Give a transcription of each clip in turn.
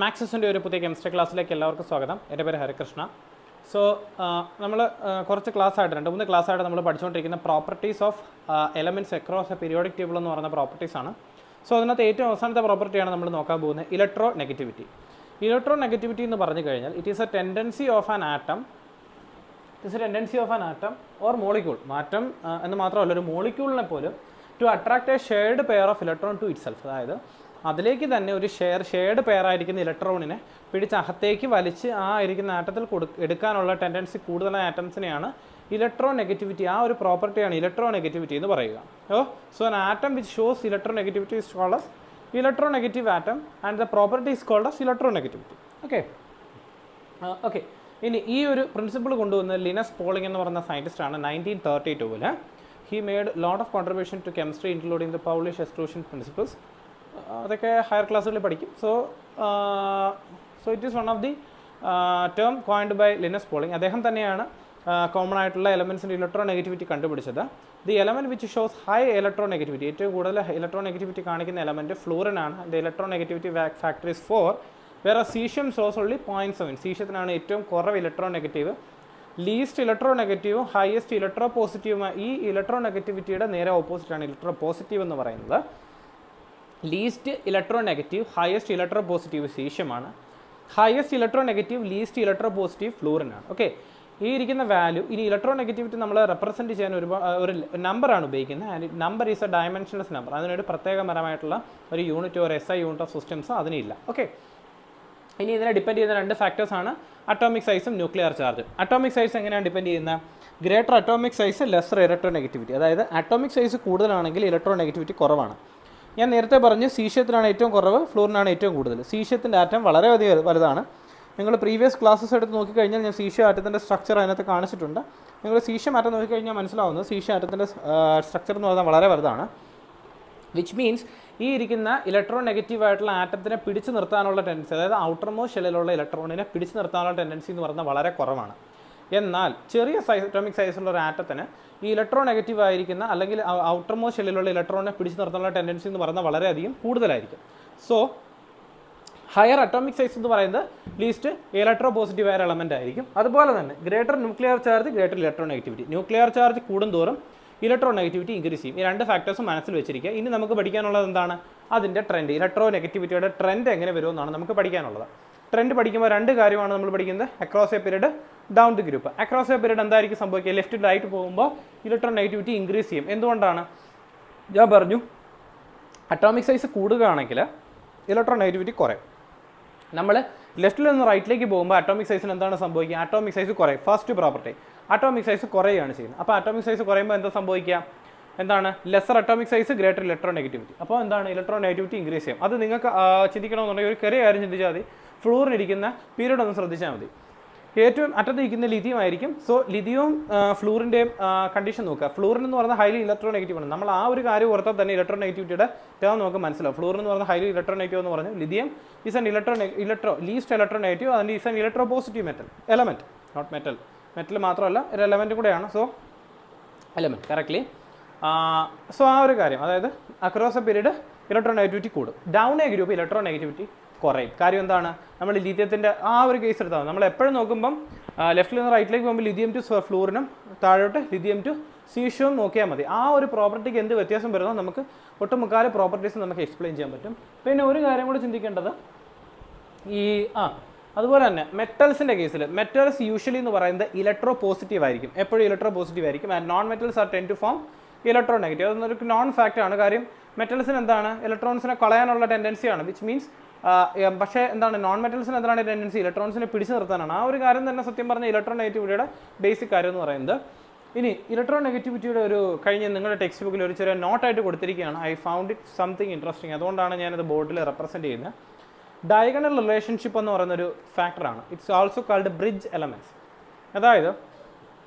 മാക്സിൻ്റെ ഒരു പുതിയ കെമിസ്ട്രി ക്ലാസ്സിലേക്ക് എല്ലാവർക്കും സ്വാഗതം. എൻ്റെ പേര് ഹരികൃഷ്ണ. സോ നമ്മൾ കുറച്ച് ക്ലാസ്സായിട്ട് 2-3 ക്ലാസ്സായിട്ട് നമ്മൾ പഠിച്ചുകൊണ്ടിരിക്കുന്ന properties of elements across A periodic table എന്ന് പറയുന്ന പ്രോപ്പർട്ടീസാണ്. സോ അതിനകത്ത് ഏറ്റവും അവസാനത്തെ പ്രോപ്പർട്ടിയാണ് നമ്മൾ നോക്കാൻ പോകുന്നത്, ഇലക്ട്രോ നെഗറ്റിവിറ്റി. ഇലക്ട്രോ നെഗറ്റിവിറ്റി എന്ന് പറഞ്ഞു കഴിഞ്ഞാൽ it is a tendency of an atom or molecule. മാറ്റം എന്ന് മാത്രമല്ല, ഒരു മോളിക്യൂളിനെ പോലും to attract a shared pair of electron to itself. അതായത് അതിലേക്ക് തന്നെ ഒരു ഷെയർഡ് പെയർ ആയിരിക്കുന്ന ഇലക്ട്രോണിനെ പിടിച്ച് അകത്തേക്ക് വലിച്ച് ആ ഇരിക്കുന്ന ആറ്റത്തിൽ എടുക്കാനുള്ള ടെൻഡൻസി കൂടുതലായ ആറ്റംസിനെയാണ് ഇലക്ട്രോ നെഗറ്റിവിറ്റി, ആ ഒരു പ്രോപ്പർട്ടിയാണ് ഇലക്ട്രോ നെഗറ്റിവിറ്റി എന്ന് പറയുക. So an atom which shows electronegativity is called as electronegative atom and the property is called as electronegativity. Okay. ഇനി ഈ ഒരു പ്രിൻസിപ്പിൾ കൊണ്ടുവന്ന ലിനസ് പോളിംഗ് എന്ന് പറയുന്ന സയൻറ്റിസ്റ്റാണ് 1932-ൽ. He made lot of contribution to chemistry including the Pauli's exclusion principles. അതൊക്കെ higher ക്ലാസ്സുകളിൽ പഠിക്കും. So it is one of the term coined by Linus Pauling. അദ്ദേഹം തന്നെയാണ് കോമൺ ആയിട്ടുള്ള എലമെൻസിൻ്റെ ഇലക്ട്രോ നെഗറ്റിവിറ്റി കണ്ടുപിടിച്ചത്. The element which shows high electronegativity, ഏറ്റവും കൂടുതൽ ഇലക്ട്രോ നെഗറ്റിവിറ്റി കാണിക്കുന്ന എലമെൻറ്റ് ഫ്ലൂറിൻ ആണ്. The electronegativity factor is 4, വേറെ സീഷ്യം ഷോസ് ഓൺലി 0.7. സീഷ്യത്തിനാണ് ഏറ്റവും കുറവ് ഇലക്ട്രോ നെഗറ്റീവ്. ലീസ്റ്റ് ഇലക്ട്രോ നെഗറ്റീവും ഹയസ്റ്റ് ഇലക്ട്രോ പോസിറ്റീവുമായി, ഈ ഇലക്ട്രോ നെഗറ്റിവിറ്റിയുടെ നേരെ ഓപ്പോസിറ്റാണ് ഇലക്ട്രോ പോസിറ്റീവ് എന്ന് പറയുന്നത്. Least electronegative highest electropositive സീഷ്യമാണ്. Highest electronegative least electropositive ഫ്ലൂറിനാണ്. ഓക്കെ, ഈ ഇരിക്കുന്ന വാല്യൂ, ഇനി ഇലക്ട്രോ നെഗറ്റിവിറ്റി നമ്മൾ റെപ്രസെൻറ്റ് ചെയ്യാൻ ഒരു നമ്പറാണ് ഉപയോഗിക്കുന്നത്. And number is a dimensionless number. അതിനൊരു പ്രത്യേകപരമായിട്ടുള്ള ഒരു യൂണിറ്റ് ഒരു SI യൂണിറ്റ് ഓഫ് സിസ്റ്റംസ് അതിനില്ല. ഓക്കെ, ഇനി ഇതിനെ ഡിപ്പെൻഡ് ചെയ്യുന്ന 2 ഫാക്ടേഴ്സാണ് അറ്റോമിക് സൈസും ന്യൂക്ലിയർ ചാർജ്. അറ്റോമിക് സൈസ് എങ്ങനെയാണ് ഡിപ്പെൻഡ് ചെയ്യുന്നത്? Greater atomic size lesser electronegativity. അതായത് അറ്റോമിക് സൈസ് കൂടുതലാണെങ്കിൽ ഇലക്ട്രോ നെഗറ്റിവിറ്റി കുറവാണ്. ഞാൻ നേരത്തെ പറഞ്ഞു സീഷ്യത്തിനാണ് ഏറ്റവും കുറവ്, ഫ്ലൂറിനാണ് ഏറ്റവും കൂടുതൽ. സീഷ്യത്തിൻ്റെ ആറ്റം വളരെ വലുതാണ്. നിങ്ങൾ പ്രീവിയസ് ക്ലാസ്സസ് എടുത്ത് നോക്കിക്കഴിഞ്ഞാൽ ഞാൻ സീഷ്യ ആറ്റത്തിൻ്റെ സ്ട്രക്ചർ അതിനകത്ത് കാണിച്ചിട്ടുണ്ട്. നിങ്ങൾ സീഷ്യം ആറ്റം നോക്കിക്കഴിഞ്ഞാൽ മനസ്സിലാവുന്നത് സീഷ്യ ആറ്റത്തിൻ്റെ സ്ട്രക്ചർ എന്ന് പറഞ്ഞാൽ വളരെ വലുതാണ്. വിച്ച് മീൻസ് ഈ ഇരിക്കുന്ന ഇലക്ട്രോ നെഗറ്റീവ് ആയിട്ടുള്ള ആറ്റത്തിനെ പിടിച്ചു നിർത്താനുള്ള ടെൻഡൻസി, അതായത് ഔട്ടർ മോസ്റ്റ് ഷെല്ലിലുള്ള ഇലക്ട്രോണിനെ പിടിച്ചു നിർത്താനുള്ള ടെൻഡൻസി എന്ന് പറഞ്ഞാൽ വളരെ കുറവാണ്. എന്നാൽ ചെറിയ അറ്റോമിക് സൈസുള്ള ഒരു ആറ്റത്തിന് ഈ ഇലക്ട്രോ നെഗറ്റീവ് ആയിരിക്കുന്ന അല്ലെങ്കിൽ ഔട്ടർ മോസ്റ്റ് ഷെല്ലിലുള്ള ഇലക്ട്രോണിനെ പിടിച്ചു നിർത്താനുള്ള ടെൻഡൻസി എന്ന് പറഞ്ഞാൽ വളരെയധികം കൂടുതലായിരിക്കും. സോ ഹയർ അറ്റോമിക് സൈസ് എന്ന് പറയുന്നത് ലീസ്റ്റ് ഇലക്ട്രോ പോസിറ്റീവ് ആയ എലമെൻ്റ് ആയിരിക്കും. അതുപോലെ തന്നെ greater nuclear charge, greater electro negativity. Nuclear charge കൂടുന്തോറും ഇലക്ട്രോ നെഗറ്റിവിറ്റി ഇൻക്രീസ് ചെയ്യും. ഈ 2 ഫാക്ടേഴ്സും മനസ്സിൽ വെച്ചിരിക്കുക. ഇനി നമുക്ക് പഠിക്കാനുള്ളത് എന്താണ്? അതിൻ്റെ ട്രെൻഡ്, ഇലക്ട്രോ നെഗറ്റിവിറ്റിയുടെ ട്രെൻഡ് എങ്ങനെ വരുമെന്നാണ് നമുക്ക് പഠിക്കാനുള്ളത്. ട്രെൻഡ് പഠിക്കുമ്പോൾ 2 കാര്യമാണ് നമ്മൾ പഠിക്കുന്നത്, across a period, down the group. Across a period എന്തായിരിക്കും സംഭവിക്കുക? ലെഫ്റ്റ് റൈറ്റ് പോകുമ്പോൾ ഇലക്ട്രോ നെഗറ്റിവിറ്റി ഇൻക്രീസ് ചെയ്യും. എന്തുകൊണ്ടാണ്? ഞാൻ പറഞ്ഞു അറ്റോമിക് സൈസ് കൂടുകയാണെങ്കിൽ ഇലക്ട്രോ നെഗറ്റിവിറ്റി കുറയും. നമ്മൾ ലെഫ്റ്റിൽ നിന്ന് റൈറ്റിലേക്ക് പോകുമ്പോൾ അറ്റോമിക് സൈസിന് എന്താണ് സംഭവിക്കുക? അറ്റോമിക് സൈസ് കുറയും. ഫസ്റ്റ് പ്രോപ്പർട്ടി, അറ്റോമിക് സൈസ് കുറയുകയാണ് ചെയ്യുന്നത്. അപ്പോൾ അറ്റോമിക് സൈസ് കുറയുമ്പോൾ എന്താ സംഭവിക്കുക? എന്താണ്? Lesser atomic size, greater electronegativity. അപ്പോൾ എന്താണ്? ഇലക്ട്രോ നെഗറ്റിവിറ്റി ഇൻക്രീസ് ചെയ്യും. അത് നിങ്ങൾക്ക് ചിന്തിക്കണമെന്നുണ്ടെങ്കിൽ ഒരു ചെറിയ കാര്യം ചിന്തിച്ചാൽ മതി. ഫ്ലൂറിനിരിക്കുന്ന പീരീഡ് ഒന്ന് ശ്രദ്ധിച്ചാൽ മതി. ഏറ്റവും അറ്റത്തിരിക്കുന്ന ലിഥിയം ആയിരിക്കും. സോ ലിഥിയവും ഫ്ലൂറിൻ്റെയും കണ്ടീഷൻ നോക്കുക. ഫ്ലൂറിൻ എന്ന് പറയുന്നത് ഹൈലി ഇലക്ട്രോ നെഗറ്റീവ് ആണ്. നമ്മൾ ആ ഒരു കാര്യം ഓർത്താൽ തന്നെ ഇലക്ട്രോ നെഗറ്റിവിറ്റിയുടെ ടേം നമുക്ക് മനസ്സിലാവും. ഫ്ലൂറിൻ എന്ന് പറയുന്നത് ഹൈലി ഇലക്ട്രോ നെഗറ്റീവ് എന്ന് പറഞ്ഞു. Lithium is an least electronegative and is an electropositive element, not metal മാത്രമല്ല ഒരു എലമെന്റ് കൂടെയാണ്. So element correctly. സോ ആ ഒരു കാര്യം, അതായത് across a period electronegativity കൂടും. Down a group electronegativity കുറയും. കാര്യം എന്താണ്? നമ്മൾ ലിഥിയത്തിൻ്റെ ആ ഒരു കേസ് എടുത്താൽ നമ്മൾ എപ്പോഴും നോക്കുമ്പം ലെഫ്റ്റിൽ നിന്ന് റൈറ്റിലേക്ക് പോകുമ്പോൾ ലിഥിയം ടു ഫ്ലൂറിനും താഴോട്ട് ലിഥിയം ടു സീഷ്യവും നോക്കിയാൽ മതി. ആ ഒരു പ്രോപ്പർട്ടിക്ക് എന്ത് വ്യത്യാസം വരുന്നോ നമുക്ക് ഒട്ടുമുക്കാല് പ്രോപ്പർട്ടീസ് നമുക്ക് എക്സ്പ്ലെയിൻ ചെയ്യാൻ പറ്റും. പിന്നെ ഒരു കാര്യം കൂടി ചിന്തിക്കേണ്ടത്, അതുപോലെ തന്നെ മെറ്റൽസിൻ്റെ കേസിൽ മെറ്റൽസ് യൂഷ്വലി എന്ന് പറയുന്നത് ഇലക്ട്രോ പോസിറ്റീവ് ആയിരിക്കും, എപ്പോഴും ഇലക്ട്രോ പോസിറ്റീവ് ആയിരിക്കും. And non metals are tend to form electronegative. അതൊന്നൊരു നോൺ ഫാക്റ്റ് ആണ്. കാര്യം മെറ്റൽസിന് എന്താണ്? ഇലക്ട്രോൺസിനെ കളയാനുള്ള ടെൻഡൻസിയാണ്. വിച്ച് മീൻസ് പക്ഷേ എന്താണ്? നോൺ മെറ്റൽസിന് എന്താണ് ടെൻഡൻസി? ഇലക്ട്രോൺസിനെ പിടിച്ചു നിർത്താനാണ്. ആ ഒരു കാര്യം തന്നെ സത്യം പറഞ്ഞ ഇലക്ട്രോ നെഗറ്റിവിറ്റിയുടെ ബേസിക് കാര്യം എന്ന് പറയുന്നത്. ഇനി ഇലക്ട്രോ നെഗറ്റിവിറ്റിയുടെ ഒരു കഴിഞ്ഞ നിങ്ങളുടെ ടെക്സ്റ്റ് ബുക്കിൽ ഒരു ചെറിയ നോട്ടായിട്ട് കൊടുത്തിരിക്കുകയാണ്. I found it something interesting. അതുകൊണ്ടാണ് ഞാനത് ബോർഡിൽ റെപ്രസെൻറ്റ് ചെയ്യുന്നത്. ഡയഗണൽ റിലേഷൻഷിപ്പ് എന്ന് പറയുന്നൊരു ഫാക്ടറാണ്. It's also called bridge elements. അതായത്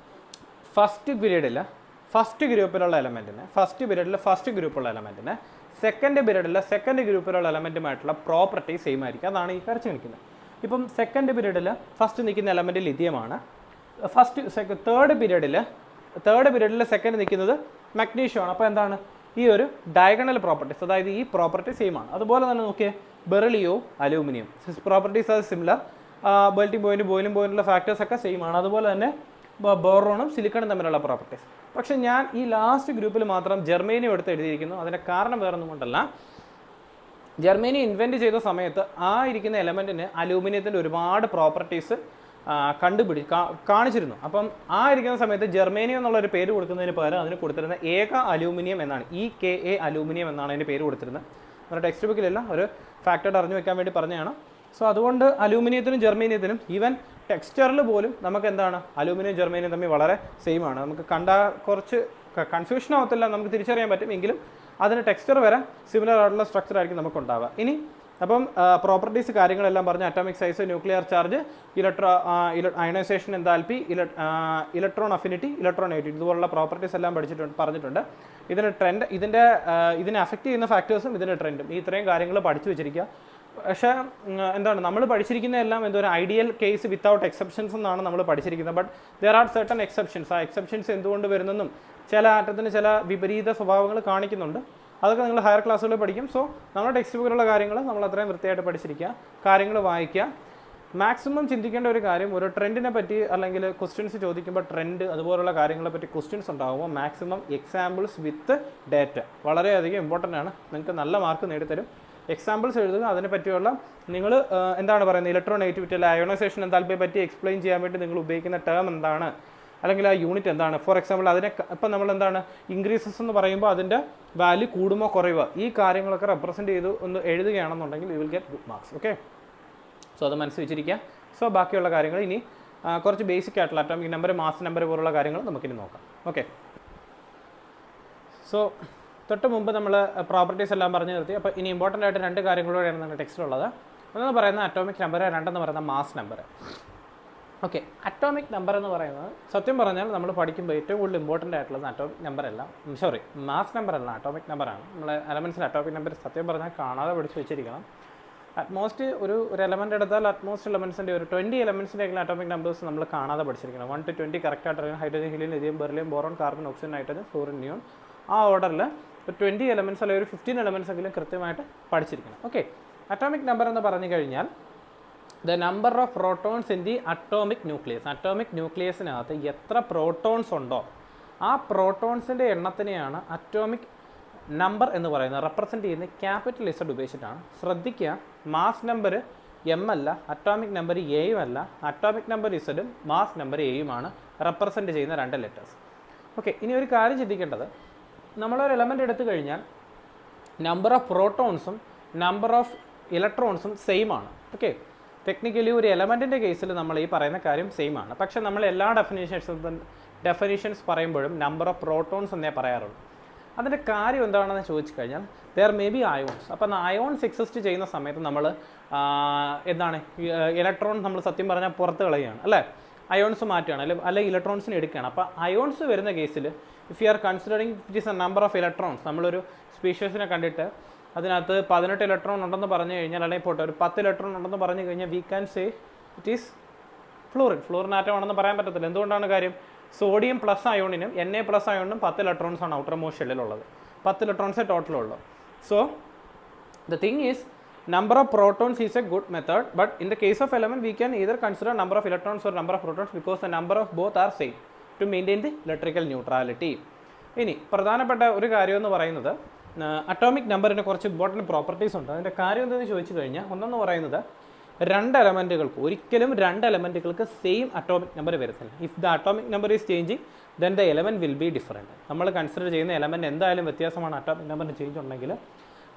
ഫസ്റ്റ് ഗ്രൂപ്പിലുള്ള എലമെൻറ്റിന് ഫസ്റ്റ് ഗ്രൂപ്പുള്ള എലമെൻറ്റിന് സെക്കൻഡ് ഗ്രൂപ്പിലുള്ള എലമെൻറ്റുമായിട്ടുള്ള പ്രോപ്പർട്ടി സെയിം ആയിരിക്കും. അതാണ് ഈ കരച്ച് നിൽക്കുന്നത്. ഇപ്പം സെക്കൻഡ് പീരീഡിൽ ഫസ്റ്റ് നിൽക്കുന്ന എലമെൻറ്റ് ലിഥിയമാണ്. തേർഡ് പീരീഡിൽ സെക്കൻഡ് നിൽക്കുന്നത് മഗ്നീഷ്യമാണ്. അപ്പോൾ എന്താണ്? ഈ ഒരു ഡയഗണൽ പ്രോപ്പർട്ടീസ്, അതായത് ഈ പ്രോപ്പർട്ടി സെയിം ആണ്. അതുപോലെ തന്നെ നോക്കിയേ beryllium aluminium properties are similar, boiling പോയിന്റിലുള്ള ഫാക്ടേഴ്സ് ഒക്കെ സെയിം ആണ്. അതുപോലെ തന്നെ ബോറോണും സിലിക്കണും തമ്മിലുള്ള പ്രോപ്പർട്ടീസ്. പക്ഷേ ഞാൻ ഈ ലാസ്റ്റ് ഗ്രൂപ്പിൽ മാത്രം ജർമേനിയം എടുത്ത് എഴുതിയിരിക്കുന്നു. അതിൻ്റെ കാരണം വേറൊന്നും കൊണ്ടല്ല, ജർമ്മനി ഇൻവെൻറ്റ് ചെയ്ത സമയത്ത് ആ ഇരിക്കുന്ന എലമെൻറ്റിന് അലൂമിനിയത്തിൻ്റെ ഒരുപാട് പ്രോപ്പർട്ടീസ് കാണിച്ചിരുന്നു. അപ്പം ആ ഇരിക്കുന്ന സമയത്ത് ജർമ്മേനിയം എന്നുള്ളൊരു പേര് കൊടുക്കുന്നതിന് പകരം അതിന് കൊടുത്തിരുന്ന ഏക അലൂമിനിയം എന്നാണ്, EKA അലൂമിനിയം എന്നാണ് അതിന് പേര് കൊടുത്തിരുന്നത്. നമ്മുടെ ടെക്സ്റ്റ് ബുക്കിലല്ല, ഒരു ഫാക്ടർ അറിഞ്ഞു വെക്കാൻ വേണ്ടി പറഞ്ഞതാണ്. സോ അതുകൊണ്ട് അലൂമിനിയത്തിനും ജർമ്മേനിയത്തിനും ഈവൻ ടെക്സ്ചറിൽ പോലും നമുക്ക് എന്താണ് അലൂമിനിയം ജർമ്മേനിയം തമ്മിൽ വളരെ സെയിം ആണ്. നമുക്ക് കണ്ടാൽ കുറച്ച് കൺഫ്യൂഷൻ ആവത്തില്ല, നമുക്ക് തിരിച്ചറിയാൻ പറ്റും. എങ്കിലും അതിന് ടെക്സ്ചർ വരെ സിമിലർ ആയിട്ടുള്ള സ്ട്രക്ചർ ആയിരിക്കും നമുക്ക് ഉണ്ടാവുക. ഇനി അപ്പം പ്രോപ്പർട്ടീസ് കാര്യങ്ങളെല്ലാം പറഞ്ഞ് atomic size, nuclear charge, ionisation enthalpy, electron affinity, electron negativity, ഇതുപോലുള്ള പ്രോപ്പർട്ടീസ് എല്ലാം പറഞ്ഞിട്ടുണ്ട്. ഇതിന് ട്രെൻഡ്, ഇതിനെ അഫക്റ്റ് ചെയ്യുന്ന ഫാക്ടേഴ്സും ഇതിൻ്റെ ട്രെൻഡും, ഈ ഇത്രയും കാര്യങ്ങൾ പഠിച്ചു വെച്ചിരിക്കുക. പക്ഷേ എന്താണ് നമ്മൾ പഠിച്ചിരിക്കുന്നതെല്ലാം എന്തോ ഒരു ഐഡിയൽ കേസ് വിത്തൗട്ട് എക്സെപ്ഷൻസ് എന്നാണ് നമ്മൾ പഠിച്ചിരിക്കുന്നത്. But there are certain exceptions. ആ എക്സെപ്ഷൻസ് എന്തുകൊണ്ട് വരുന്നെന്നും ചില ആറ്റത്തിന് ചില വിപരീത സ്വഭാവങ്ങൾ കാണിക്കുന്നുണ്ട്. അതൊക്കെ നിങ്ങൾ ഹയർ ക്ലാസ്സുകളിൽ പഠിക്കും. സോ നമ്മുടെ ടെക്സ്റ്റ് ബുക്കിലുള്ള കാര്യങ്ങൾ നമ്മൾ അത്രയും വൃത്തിയായിട്ട് പഠിച്ചിരിക്കുക, കാര്യങ്ങൾ വായിക്കുക. മാക്സിമം ചിന്തിക്കേണ്ട ഒരു കാര്യം, ഒരു ട്രെൻഡിനെ പറ്റി അല്ലെങ്കിൽ ക്വസ്റ്റ്യൻസ് ചോദിക്കുമ്പോൾ ട്രെൻഡ് അതുപോലുള്ള കാര്യങ്ങളെ പറ്റി ക്വസ്റ്റ്യൻസ് ഉണ്ടാകുമ്പോൾ മാക്സിമം എക്സാമ്പിൾസ് വിത്ത് ഡേറ്റ വളരെയധികം ഇമ്പോർട്ടൻ്റ് ആണ്. നിങ്ങൾക്ക് നല്ല മാർക്ക് നേടിത്തരും. എക്സാമ്പിൾസ് എഴുതുക, അതിനെ പറ്റിയുള്ള നിങ്ങൾ എന്താണ് പറയുന്നത്, ഇലക്ട്രോൺ നെഗറ്റിവിറ്റി അല്ല അയോണൈസേഷൻ എന്താൽപ്പിയെ പറ്റി എക്സ്പ്ലെയിൻ ചെയ്യാൻ വേണ്ടി നിങ്ങൾ ഉപയോഗിക്കുന്ന ടേം എന്താണ്, അല്ലെങ്കിൽ ആ യൂണിറ്റ് എന്താണ്. ഫോർ എക്സാമ്പിൾ അതിനെ ഇപ്പം നമ്മൾ എന്താണ് ഇൻക്രീസസ് എന്ന് പറയുമ്പോൾ അതിൻ്റെ വാല്യൂ കൂടുമോ കുറയുമോ, ഈ കാര്യങ്ങളൊക്കെ റെപ്രസെൻറ്റ് ചെയ്ത് ഒന്ന് എഴുതുകയാണെന്നുണ്ടെങ്കിൽ you will get good marks. Okay, so അത് മനസ്സിൽ വെച്ചിരിക്കുക. സോ ബാക്കിയുള്ള കാര്യങ്ങൾ ഇനി കുറച്ച് ബേസിക് ആയിട്ടുള്ള അറ്റോമിക് നമ്പർ, മാസ് നമ്പർ പോലുള്ള കാര്യങ്ങൾ നമുക്കിനി നോക്കാം. ഓക്കെ, സോ തൊട്ട് മുമ്പ് നമ്മൾ പ്രോപ്പർട്ടീസ് എല്ലാം പറഞ്ഞു നിർത്തി. അപ്പോൾ ഇനി ഇമ്പോർട്ടൻ്റ് ആയിട്ട് രണ്ട് കാര്യങ്ങളോടെയാണ് നമ്മുടെ ടെക്സ്റ്റിലുള്ളത്. ഒന്നെന്ന് പറയുന്ന അറ്റോമിക് നമ്പർ, രണ്ടെന്ന് പറയുന്ന mass number. Okay, atomic number എന്ന് പറയുന്നത് സത്യം പറഞ്ഞാൽ നമ്മൾ പഠിക്കുമ്പോൾ ഏറ്റവും കൂടുതൽ ഇമ്പോർട്ടൻ്റ് ആയിട്ടുള്ളത് അറ്റോമിക് നമ്പർ അല്ല, മാസ് നമ്പർ അല്ല, അറ്റോമിക് നമ്പറാണ്. നമ്മൾ എലമെൻറ്റ്സിൽ അറ്റോമിക് നമ്പർ സത്യം പറഞ്ഞാൽ കാണാതെ പഠിച്ച് വെച്ചിരിക്കണം. അറ്റ്മോസ്റ്റ് ഒരു എലമെൻ്റ് എടുത്താൽ അറ്റ്മോസ്റ്റ് എലമെൻറ്റ്സിൻ്റെ ഒരു 20 എലമെൻറ്റ്സിൻ്റെ ആയിട്ടുള്ള അറ്റോമിക് നമ്പേഴ്സ് നമ്മൾ കാണാതെ പഠിച്ചിരിക്കണം. 1 to 20 കറക്റ്റായിട്ട് അറിയാം. Hydrogen, helium, lithium, beryllium, boron, carbon, oxygen, nitrogen, fluorine, neon, ആ ഓർഡറിൽ ഒരു 20 എലമെൻറ്റ്സ് അല്ലെങ്കിൽ ഒരു 15 എലമെൻറ്റ്സ് എങ്കിലും കൃത്യമായിട്ട് പഠിച്ചിരിക്കണം. ഓക്കെ, അറ്റോമിക് നമ്പർ എന്ന് പറഞ്ഞു കഴിഞ്ഞാൽ the number of protons in the atomic nucleus. Atomic ന്യൂക്ലിയസിനകത്ത് എത്ര പ്രോട്ടോൺസ് ഉണ്ടോ ആ പ്രോട്ടോൺസിൻ്റെ എണ്ണത്തിനെയാണ് അറ്റോമിക് നമ്പർ എന്ന് പറയുന്നത്. റെപ്രസെൻറ്റ് ചെയ്യുന്നത് ക്യാപിറ്റൽ ഇസഡ് ഉപയോഗിച്ചിട്ടാണ്. ശ്രദ്ധിക്കുക, മാസ് നമ്പർ എം അല്ല, അറ്റോമിക് നമ്പർ എയും അല്ല, അറ്റോമിക് നമ്പർ ഇസഡും മാസ് നമ്പർ എയുമാണ് റെപ്രസെൻറ്റ് ചെയ്യുന്ന രണ്ട് ലെറ്റേഴ്സ്. ഓക്കെ, ഇനി ഒരു കാര്യം ചിന്തിക്കേണ്ടത്, നമ്മളൊരു എലമെൻ്റ് എടുത്തു കഴിഞ്ഞാൽ നമ്പർ ഓഫ് പ്രോട്ടോൺസും നമ്പർ ഓഫ് ഇലക്ട്രോൺസും സെയിം ആണ്. ഓക്കെ, ടെക്നിക്കലി ഒരു എലമെൻറ്റിൻ്റെ കേസിൽ നമ്മൾ ഈ പറയുന്ന കാര്യം സെയിം ആണ്. പക്ഷേ നമ്മൾ എല്ലാ ഡെഫിനേഷൻസ് പറയുമ്പോഴും നമ്പർ ഓഫ് പ്രോട്ടോൺസ് എന്നേ പറയാറുള്ളൂ. അതിൻ്റെ കാര്യം എന്താണെന്ന് ചോദിച്ചു കഴിഞ്ഞാൽ ദർ മേ ബി അയോൺസ്. അപ്പം അയോൺസ് എക്സിസ്റ്റ് ചെയ്യുന്ന സമയത്ത് നമ്മൾ എന്താണ് ഇലക്ട്രോൺ നമ്മൾ സത്യം പറഞ്ഞാൽ പുറത്ത് കളയുകയാണ് അല്ലേ, അയോൺസ് മാറ്റുകയാണ് അല്ലെങ്കിൽ ഇലക്ട്രോൺസിന് എടുക്കുകയാണ്. അപ്പോൾ അയോൺസ് വരുന്ന കേസിൽ if you are considering it is A number of electrons, നമ്മളൊരു സ്പീഷ്യസിനെ കണ്ടിട്ട് അതിനകത്ത് 18 ഇലക്ട്രോൺ ഉണ്ടെന്ന് പറഞ്ഞു കഴിഞ്ഞാൽ, അല്ലെങ്കിൽ പോട്ടെ ഒരു 10 ഇലക്ട്രോൺ ഉണ്ടെന്ന് പറഞ്ഞു കഴിഞ്ഞാൽ we can say it is fluorine atom ആണെന്ന് പറയാൻ പറ്റത്തില്ല. എന്തുകൊണ്ടാണ് കാര്യം, സോഡിയം പ്ലസ് അയോണിനും Na പ്ലസ് അയോണിനും 10 ഇലക്ട്രോൺസ് ആണ് ഔട്ടർ മോസ്റ്റ് ഷെല്ലിലുള്ളത്. 10 ഇലക്ട്രോൺസേ ടോട്ടലുള്ളൂ. So the thing is number of protons is a good method, but in the case of element we can either consider number of electrons or number of protons because the number of both are same to maintain the electrical neutrality. ഇനി പ്രധാനപ്പെട്ട ഒരു കാര്യം എന്ന് പറയുന്നത് atomic നമ്പറിന് കുറച്ച് important properties ഉണ്ട്. അതിൻ്റെ കാര്യം എന്തെന്ന് ചോദിച്ചു കഴിഞ്ഞാൽ, ഒന്നെന്ന് പറയുന്നത് ഒരിക്കലും രണ്ട് എലമെൻറ്റുകൾക്ക് സെയിം അറ്റോമിക് നമ്പർ വരത്തില്ല. If the atomic number is changing then the element will be different. നമ്മൾ കൺസിഡർ ചെയ്യുന്ന എലമെൻറ്റ് എന്തായാലും വ്യത്യാസമാണ് അറ്റോമിക് നമ്പറിന് ചേഞ്ച് ഉണ്ടെങ്കിൽ.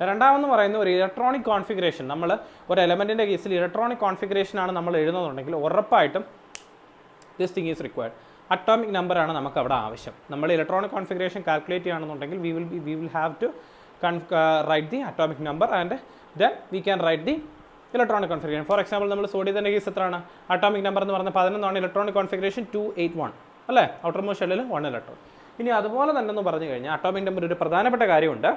രണ്ടാമെന്ന് പറയുന്ന ഒരു ഇലക്ട്രോണിക് കോൺഫിഗറേഷൻ, നമ്മൾ ഒരു എലമെൻറ്റിൻ്റെ കേസിൽ ഇലക്ട്രോണിക് കോൺഫിഗറേഷനാണ് നമ്മൾ എഴുതുന്നുണ്ടെങ്കിൽ ഉറപ്പായിട്ടും this thing is required. Atomic നമ്പറാണ് നമുക്ക് അവിടെ ആവശ്യം. നമ്മൾ ഇലക്ട്രോണിക് കോൺഫിഗറേഷൻ കാൽക്കുലേറ്റ് ചെയ്യുകയാണെന്നുണ്ടെങ്കിൽ we will have to write the atomic number and then we can write the electronic configuration. For example നമ്മൾ സോഡിയത്തിൻ്റെ കേസ് എത്രയാണ്, അറ്റോമിക് നമ്പർ എന്ന് പറഞ്ഞാൽ 11 ഇലക്ട്രോണിക് കോൺഫിഗറേഷൻ 281 അല്ലേ, ഔട്ടർ മോസ്റ്റ് ഷെല്ലിൽ 1 ഇലക്ട്രോൺ. ഇനി അതുപോലെ തന്നെ എന്ന് പറഞ്ഞു കഴിഞ്ഞാൽ അറ്റോമിക് നമ്പർ ഒരു പ്രധാനപ്പെട്ട കാര്യമുണ്ട്.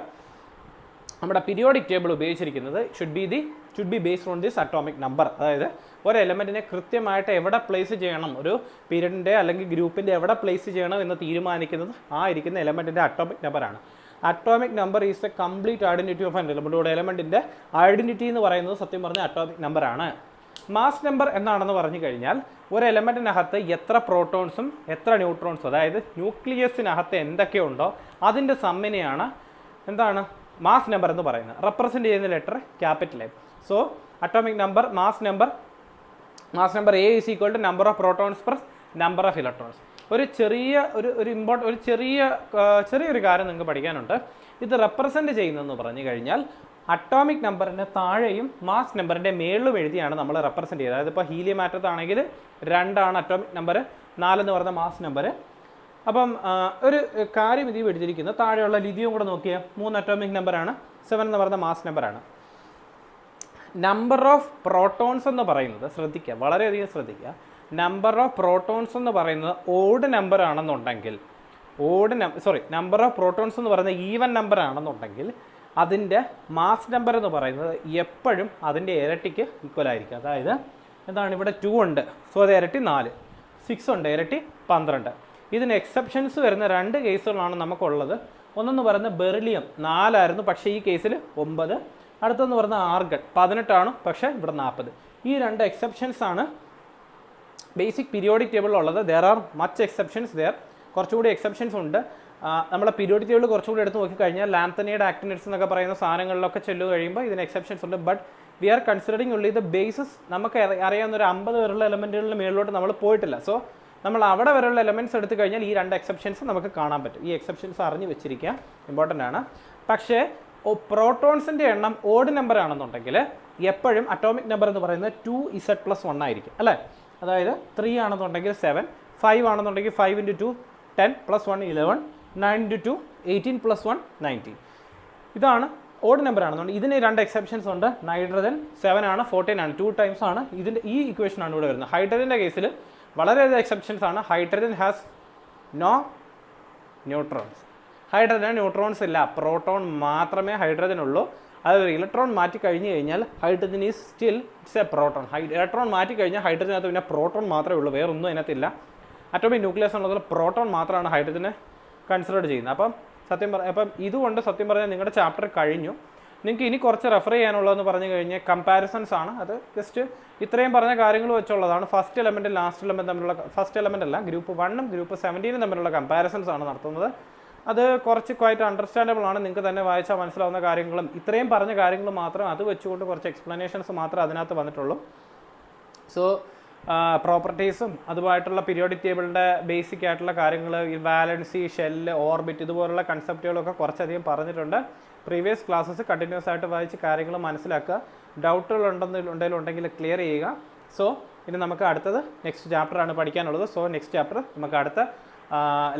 നമ്മുടെ പീരിയോഡിക് ടേബിൾ ഉപയോഗിച്ചിരിക്കുന്നത് should be based on this atomic number. അതായത് ഒരു എലമെൻറ്റിനെ കൃത്യമായിട്ട് എവിടെ പ്ലേസ് ചെയ്യണം, ഒരു പീരീഡിൻ്റെ അല്ലെങ്കിൽ ഗ്രൂപ്പിൻ്റെ എവിടെ പ്ലേസ് ചെയ്യണം എന്ന് തീരുമാനിക്കുന്നത് ആ ഇരിക്കുന്ന എലമെൻറ്റിൻ്റെ അറ്റോമിക് നമ്പറാണ്. Atomic number is A complete identity of an element. ഇവിടെ എലമെന്റിന്റെ ഐഡന്റിറ്റി എന്ന് പറയുന്നത് സത്യം പറഞ്ഞ അറ്റോമിക് നമ്പർ ആണ്. മാസ് നമ്പർ എന്താണെന്ന് പറഞ്ഞു കഴിഞ്ഞാൽ ഒരു എലമെന്റിനകത്ത് എത്ര പ്രോട്ടോൺസും എത്ര ന്യൂട്രോൺസും, അതായത് ന്യൂക്ലിയസിനകത്ത് എന്തൊക്കെയുണ്ടോ അതിൻ്റെ സമ്മിനെയാണ് എന്താണ് മാസ് നമ്പർ എന്ന് പറയുന്നത്. റെപ്രസെന്റ് ചെയ്യുന്ന letter capital A. So atomic number mass number A is equal to number of protons plus number of electrons. ഒരു ചെറിയൊരു കാര്യം നിങ്ങൾക്ക് പഠിക്കാനുണ്ട്. ഇത് റെപ്രസെന്റ് ചെയ്യുന്നതെന്ന് പറഞ്ഞു കഴിഞ്ഞാൽ അറ്റോമിക് നമ്പറിൻ്റെ താഴെയും മാസ് നമ്പറിൻ്റെ മേളിലും എഴുതിയാണ് നമ്മൾ റെപ്രസെന്റ് ചെയ്യുന്നത്. അതായത് ഇപ്പോൾ ഹീലിയം ആറ്റത്താണെങ്കിൽ 2 ആണ് അറ്റോമിക് നമ്പർ, 4 എന്ന് പറയുന്ന മാസ് നമ്പർ. അപ്പം ഒരു കാര്യം ഇതിൽ എഴുതിയിരിക്കുന്നത് താഴെയുള്ള ലിഥിയം കൂടെ നോക്കിയാൽ 3 അറ്റോമിക് നമ്പറാണ്, 7 എന്ന് പറയുന്ന മാസ് നമ്പറാണ്. നമ്പർ ഓഫ് പ്രോട്ടോൺസ് എന്ന് പറയുന്നത് ശ്രദ്ധിക്കുക, വളരെയധികം ശ്രദ്ധിക്കുക. നമ്പർ ഓഫ് പ്രോട്ടോൺസ് എന്ന് പറയുന്നത് ഓഡ് നമ്പർ ആണെന്നുണ്ടെങ്കിൽ, നമ്പർ ഓഫ് പ്രോട്ടോൺസ് എന്ന് പറയുന്നത് ഈവൻ നമ്പർ ആണെന്നുണ്ടെങ്കിൽ അതിൻ്റെ മാസ് നമ്പർ എന്ന് പറയുന്നത് എപ്പോഴും അതിൻ്റെ ഇരട്ടിക്ക് ഈക്വൽ ആയിരിക്കും. അതായത് എന്താണ്, ഇവിടെ 2 ഉണ്ട്, സോ അത് ഇരട്ടി 4, 6 ഉണ്ട്, ഇരട്ടി 12. ഇതിന് എക്സെപ്ഷൻസ് വരുന്ന 2 കേസുകളാണ് നമുക്കുള്ളത്. ഒന്നെന്ന് പറയുന്നത് ബെറിലിയം 4 ആയിരുന്നു, പക്ഷേ ഈ കേസിൽ 9. അടുത്തെന്ന് പറയുന്നത് ആർഗൺ 18 ആണ്, പക്ഷേ ഇവിടെ 40. ഈ 2 എക്സെപ്ഷൻസ് ആണ് ബേസിക് പീരിയോഡിക് ടേബിളിലുള്ളത്. There are much exceptions there, കുറച്ചുകൂടി എക്സെപ്ഷൻസ് ഉണ്ട്. നമ്മളെ പീരിയോഡിക് ടേബിൾ കുറച്ചുകൂടി എടുത്ത് നോക്കിക്കഴിഞ്ഞാൽ ലാംതനൈഡ് ആക്ടിനിഡ്സ് എന്നൊക്കെ പറയുന്ന സാധനങ്ങളിലൊക്കെ ചെല്ലു കഴിയുമ്പോൾ ഇതിന് എക്സെപ്ഷൻസ് ഉണ്ട്. ബട്ട് വി ആർ കൺസിഡറിങ് ഉള്ളി ദ ബേസിസ്. നമുക്ക് അറിയാവുന്ന ഒരു 50 വരെയുള്ള എലമെൻറ്റുകളുടെ മേളിലോട്ട് നമ്മൾ പോയിട്ടില്ല. സോ നമ്മൾ അവിടെ വരെയുള്ള എലമെൻറ്റ്സ് എടുത്തു കഴിഞ്ഞാൽ ഈ 2 എക്സെപ്ഷൻസ് നമുക്ക് കാണാൻ പറ്റും. ഈ എക്സെപ്ഷൻസ് അറിഞ്ഞ് വെച്ചിരിക്കുക, ഇമ്പോർട്ടൻ്റ് ആണ്. പക്ഷേ പ്രോട്ടോൺസിൻ്റെ എണ്ണം ഓഡ് നമ്പർ ആണെന്നുണ്ടെങ്കിൽ എപ്പോഴും അറ്റോമിക് നമ്പർ എന്ന് പറയുന്നത് 2Z+1 ആയിരിക്കും, അല്ലേ? അതായത് 3 ആണെന്നുണ്ടെങ്കിൽ 7, 5 ആണെന്നുണ്ടെങ്കിൽ 5 × 2 10 + 1 11, 9 × 2 18 + 1 19. ഇതാണ് ഓഡ് നമ്പർ ആണെന്നുണ്ടെങ്കിൽ. ഇതിന് 2 എക്സെപ്ഷൻസ് ഉണ്ട്. നൈട്രജൻ 7 ആണ്, 14 ആണ്, 2 ടൈംസ് ആണ്. ഇതിൻ്റെ ഈ ഇക്വേഷൻ ആണ് ഇവിടെ വരുന്നത്. ഹൈഡ്രജൻ്റെ കേസിൽ വളരെയധികം എക്സെപ്ഷൻസ് ആണ്. Hydrogen has no neutrons. Hydrogen neutrons ഇല്ല, പ്രോട്ടോൺ മാത്രമേ ഹൈഡ്രജൻ ഉള്ളൂ. അത് ഇലക്ട്രോൺ മാറ്റി കഴിഞ്ഞ് കഴിഞ്ഞാൽ hydrogen is still it's a proton. Electron മാറ്റി കഴിഞ്ഞാൽ ഹൈഡ്രജനകത്ത് പിന്നെ പ്രോട്ടോൺ മാത്രമേ ഉള്ളൂ, വേറെ ഒന്നും അതിനകത്തില്ല. അറ്റോമിക് ന്യൂക്ലിയസ് ഉള്ളതിൽ പ്രോട്ടോൺ മാത്രമാണ് ഹൈഡ്രജനെ കൺസിഡർ ചെയ്യുന്നത്. അപ്പം ഇതുകൊണ്ട് സത്യം പറഞ്ഞാൽ നിങ്ങളുടെ ചാപ്റ്റർ കഴിഞ്ഞു. നിങ്ങൾക്ക് ഇനി കുറച്ച് റെഫർ ചെയ്യാനുള്ളതെന്ന് പറഞ്ഞു കഴിഞ്ഞാൽ കമ്പാരിസൺസ് ആണ്. അത് ജസ്റ്റ് ഇത്രയും പറഞ്ഞ കാര്യങ്ങൾ വെച്ചുള്ളതാണ്. ഫസ്റ്റ് എലമെൻറ്റും ലാസ്റ്റ് എലമെൻറ്റ് തമ്മിലുള്ള, ഫസ്റ്റ് എലമെൻ്റ് അല്ല, ഗ്രൂപ്പ് 1 ഉം ഗ്രൂപ്പ് 17 തമ്മിലുള്ള കമ്പാരിസൺസ് ആണ് നടത്തുന്നത്. അത് കുറച്ച് ക്വൈറ്റ് അണ്ടർസ്റ്റാൻഡബിൾ ആണ്. നിങ്ങൾക്ക് തന്നെ വായിച്ചാൽ മനസ്സിലാവുന്ന കാര്യങ്ങളും ഇത്രയും പറഞ്ഞ കാര്യങ്ങൾ മാത്രം, അത് വെച്ചുകൊണ്ട് കുറച്ച് എക്സ്പ്ലനേഷൻസ് മാത്രമേ അതിനകത്ത് വന്നിട്ടുള്ളൂ. സോ പ്രോപ്പർട്ടീസും അതുമായിട്ടുള്ള പീരിയോഡിക് ടേബിളിൻ്റെ ബേസിക് ആയിട്ടുള്ള കാര്യങ്ങൾ, ഈ വാലൻസി, ഷെല്ല്, ഓർബിറ്റ്, ഇതുപോലുള്ള കൺസെപ്റ്റുകളൊക്കെ കുറച്ചധികം പറഞ്ഞിട്ടുണ്ട്. പ്രീവിയസ് ക്ലാസ്സസ് കണ്ടിന്യൂസ് ആയിട്ട് വായിച്ച് കാര്യങ്ങൾ മനസ്സിലാക്കുക. ഡൗട്ടുകൾ ഉണ്ടെങ്കിൽ ക്ലിയർ ചെയ്യുക. സോ ഇനി നമുക്ക് അടുത്തത് നെക്സ്റ്റ് ചാപ്റ്ററാണ് പഠിക്കാനുള്ളത്. സോ നെക്സ്റ്റ് ചാപ്റ്റർ നമുക്ക് അടുത്ത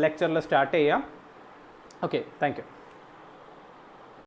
ലെക്ചറിൽ സ്റ്റാർട്ട് ചെയ്യാം. Okay, thank you.